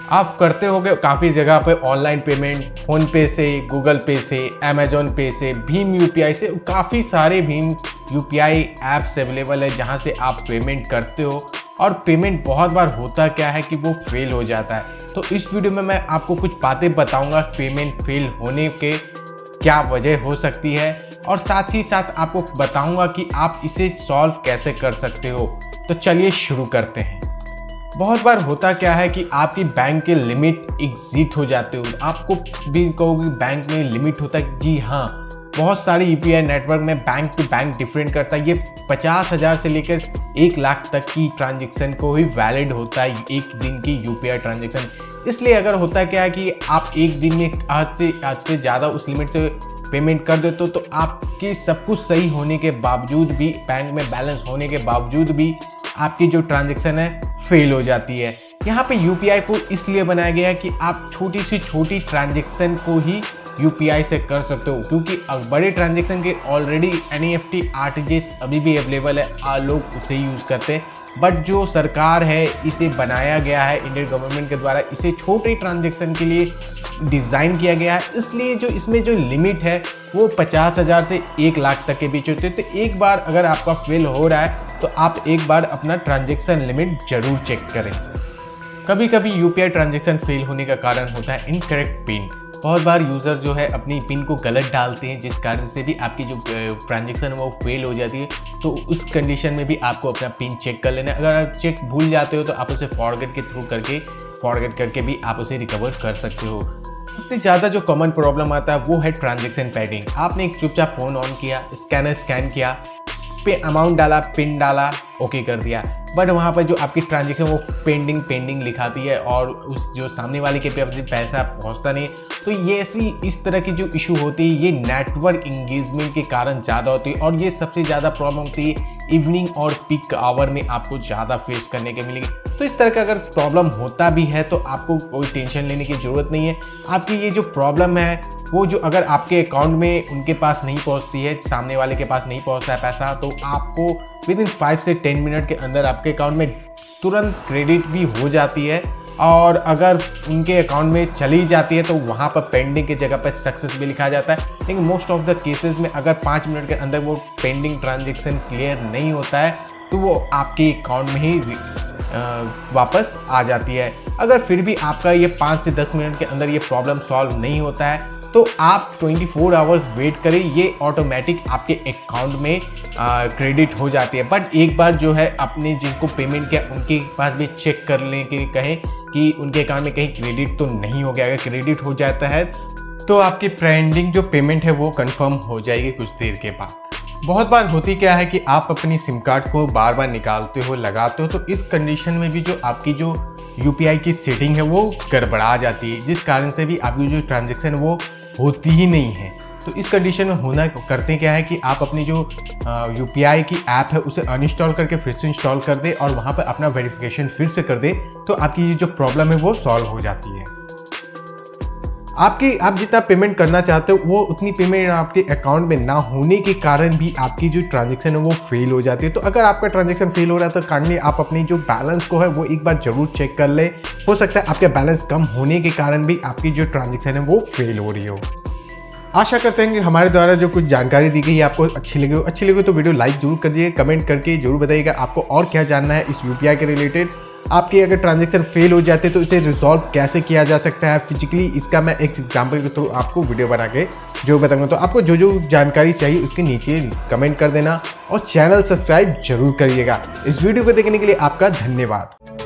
आप करते होगे काफ़ी जगह पे ऑनलाइन पेमेंट, फ़ोन पे से, गूगल पे से, अमेजॉन पे से, भीम यूपीआई से, काफ़ी सारे भीम यूपीआई ऐप्स अवेलेबल है जहां से आप पेमेंट करते हो। और पेमेंट बहुत बार होता क्या है कि वो फेल हो जाता है। तो इस वीडियो में मैं आपको कुछ बातें बताऊंगा पेमेंट फेल होने के क्या वजह हो सकती है, और साथ ही साथ आपको बताऊंगा कि आप इसे सॉल्व कैसे कर सकते हो। तो चलिए शुरू करते हैं। बहुत बार होता क्या है कि आपकी बैंक के लिमिट एग्जिट हो जाते हो। आपको भी कहोगे बैंक में लिमिट होता है, जी हाँ, बहुत सारे यूपीआई नेटवर्क में बैंक टू बैंक डिफरेंट करता है। ये 50,000 से लेकर 1 लाख तक की ट्रांजेक्शन को ही वैलिड होता है, एक दिन की यूपीआई ट्रांजेक्शन। इसलिए अगर होता क्या है कि आप एक दिन में आज से ज़्यादा उस लिमिट से पेमेंट कर देते हो, तो आपकी सब कुछ सही होने के बावजूद भी, बैंक में बैलेंस होने के बावजूद भी आपकी जो ट्रांजेक्शन है फेल हो जाती है। यहाँ पे यूपीआई को इसलिए बनाया गया है कि आप छोटी से छोटी ट्रांजेक्शन को ही यूपीआई से कर सकते हो, क्योंकि बड़े ट्रांजेक्शन के ऑलरेडी एनईएफटी आरटीजीएस अभी भी अवेलेबल है, लोग उसे यूज करते हैं। बट जो सरकार है, इसे बनाया गया है इंडियन गवर्नमेंट के द्वारा, इसे छोटे ट्रांजेक्शन के लिए डिज़ाइन किया गया है। इसलिए जो इसमें जो लिमिट है वो 50,000 से 1 लाख तक के बीच होती है। तो एक बार अगर आपका फेल हो रहा है तो आप एक बार अपना ट्रांजेक्शन लिमिट जरूर चेक करें। कभी कभी यूपीआई ट्रांजेक्शन फेल होने का कारण होता है इनकरेक्ट पिन। बहुत बार यूज़र जो है अपनी पिन को गलत डालते हैं, जिस कारण से भी आपकी जो ट्रांजेक्शन है वो फेल हो जाती है। तो उस कंडीशन में भी आपको अपना पिन चेक कर लेना है। अगर आप चेक भूल जाते हो तो आप उसे फॉरगेट के थ्रू फॉरगेट करके भी आप उसे रिकवर कर सकते हो। सबसे ज़्यादा जो कॉमन प्रॉब्लम आता है वो है ट्रांजेक्शन पैडिंग। आपने एक चुपचाप फ़ोन ऑन किया, स्कैनर स्कैन किया, पे अमाउंट डाला, पिन डाला, ओके कर दिया, बट वहाँ पर जो आपकी ट्रांजेक्शन वो पेंडिंग लिखाती है और उस जो सामने वाले के पे पैसा पहुँचता नहीं। तो ये इस तरह की जो इशू होती है ये नेटवर्क इंगेजमेंट के कारण ज़्यादा होती है, और ये सबसे ज़्यादा प्रॉब्लम होती है इवनिंग और पीक आवर में आपको ज़्यादा फेस करने के मिलेगी। तो इस तरह का अगर प्रॉब्लम होता भी है तो आपको कोई टेंशन लेने की ज़रूरत नहीं है। आपकी ये जो प्रॉब्लम है वो जो अगर आपके अकाउंट में उनके पास नहीं पहुंचती है, सामने वाले के पास नहीं पहुंचता है पैसा, तो आपको विद इन 5 से 10 मिनट के अंदर आपके अकाउंट में तुरंत क्रेडिट भी हो जाती है। और अगर उनके अकाउंट में चली जाती है तो वहाँ पर पेंडिंग की जगह पर सक्सेस भी लिखा जाता है। लेकिन मोस्ट ऑफ द केसेस में अगर 5 मिनट के अंदर वो पेंडिंग ट्रांजेक्शन क्लियर नहीं होता है तो वो आपके अकाउंट में ही वापस आ जाती है। अगर फिर भी आपका ये 5 से 10 मिनट के अंदर ये प्रॉब्लम सॉल्व नहीं होता है तो आप 24 आवर्स वेट करें, ये ऑटोमेटिक आपके अकाउंट में क्रेडिट हो जाती है। बट एक बार जो है अपने जिनको पेमेंट किया उनके पास भी चेक कर लें कि कहें कि उनके अकाउंट में कहीं क्रेडिट तो नहीं हो गया। अगर क्रेडिट हो जाता है तो आपकी पेंडिंग जो पेमेंट है वो कंफर्म हो जाएगी कुछ देर के बाद। बहुत बार होती क्या है कि आप अपनी सिम कार्ड को बार बार निकालते हो, लगाते हो, तो इस कंडीशन में भी जो आपकी जो यूपीआई की सेटिंग है वो गड़बड़ा जाती है, जिस कारण से भी आपकी जो ट्रांजेक्शन वो होती ही नहीं है। तो इस कंडीशन में होना करते क्या है कि आप अपनी जो यूपीआई की ऐप है उसे अनइंस्टॉल करके फिर से इंस्टॉल कर दे और वहाँ पर अपना वेरिफिकेशन फिर से कर दे, तो आपकी ये जो प्रॉब्लम है वो सॉल्व हो जाती है। आप जितना पेमेंट करना चाहते हो वो उतनी पेमेंट आपके अकाउंट में ना होने के कारण भी आपकी जो ट्रांजेक्शन है वो फेल हो जाती है। तो अगर आपका ट्रांजेक्शन फेल हो रहा है तो काइंडली आप अपनी जो बैलेंस को है वो एक बार जरूर चेक कर ले। हो सकता है आपके बैलेंस कम होने के कारण भी आपकी जो ट्रांजेक्शन है वो फेल हो रही हो। आशा करते हैं कि हमारे द्वारा जो कुछ जानकारी दी गई है आपको अच्छी लगे तो वीडियो लाइक जरूर करिए, कमेंट करके जरूर बताइएगा आपको और क्या जानना है इस यूपीआई के रिलेटेड। आपकी अगर ट्रांजेक्शन फेल हो जाते तो इसे रिजॉल्व कैसे किया जा सकता है फिजिकली, इसका मैं एक एग्जांपल के थ्रू आपको वीडियो बना के जो बताऊंगा। तो आपको जो जो जानकारी चाहिए उसके नीचे कमेंट कर देना और चैनल सब्सक्राइब जरूर करिएगा। इस वीडियो को देखने के लिए आपका धन्यवाद।